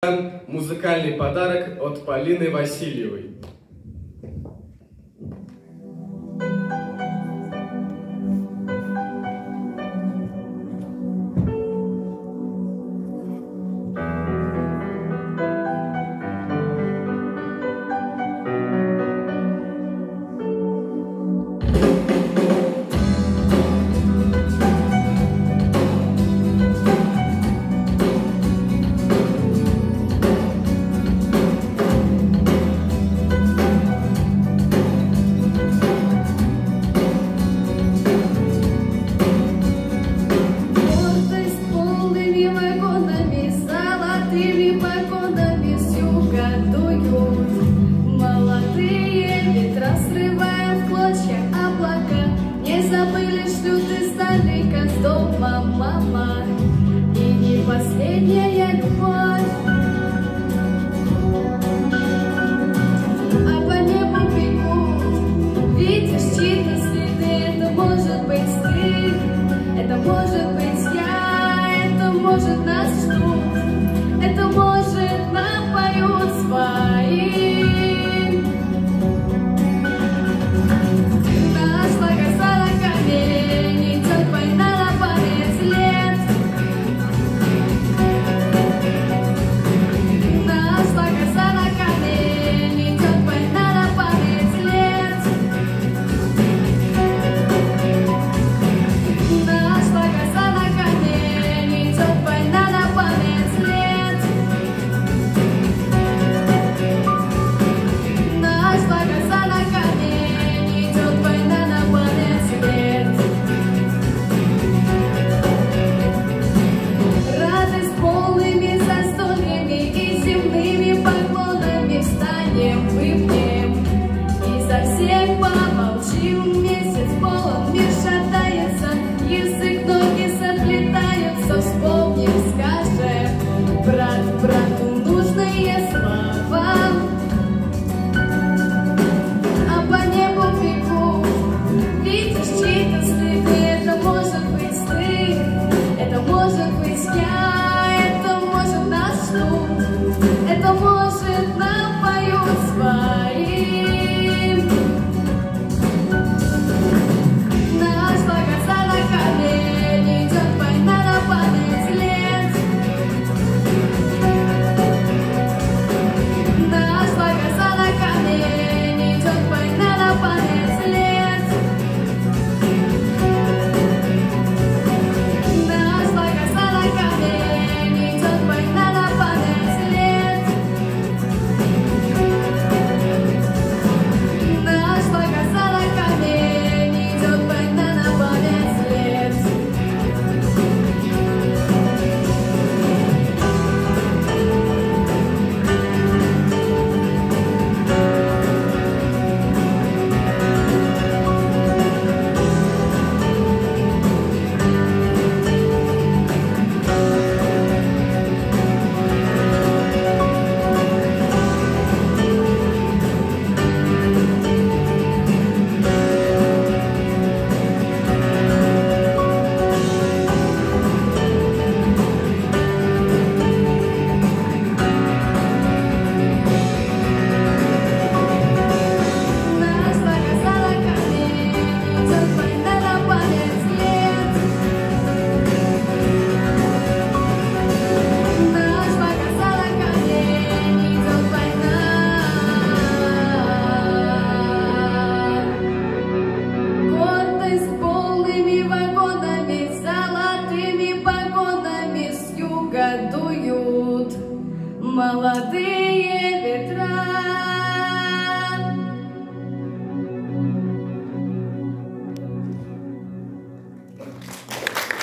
Музыкальный подарок от Полины Васильевой. Забыли, что ты старика с дома, мама, и не последняя любовь. А по небу бегут, видишь чьи-то следы. Это может быть ты, это может быть я, это может нас ждут, это может нам поют свои. Помолчим, месяц полон, мир шатается, язык, ноги заплетаются, вспомним, скажем, брат брату нужные слова. А по небу бегут, видишь чьи-то следы. Это может быть ты, это может быть я, это может нас ждут, это может нам поют свои. Дуют молодые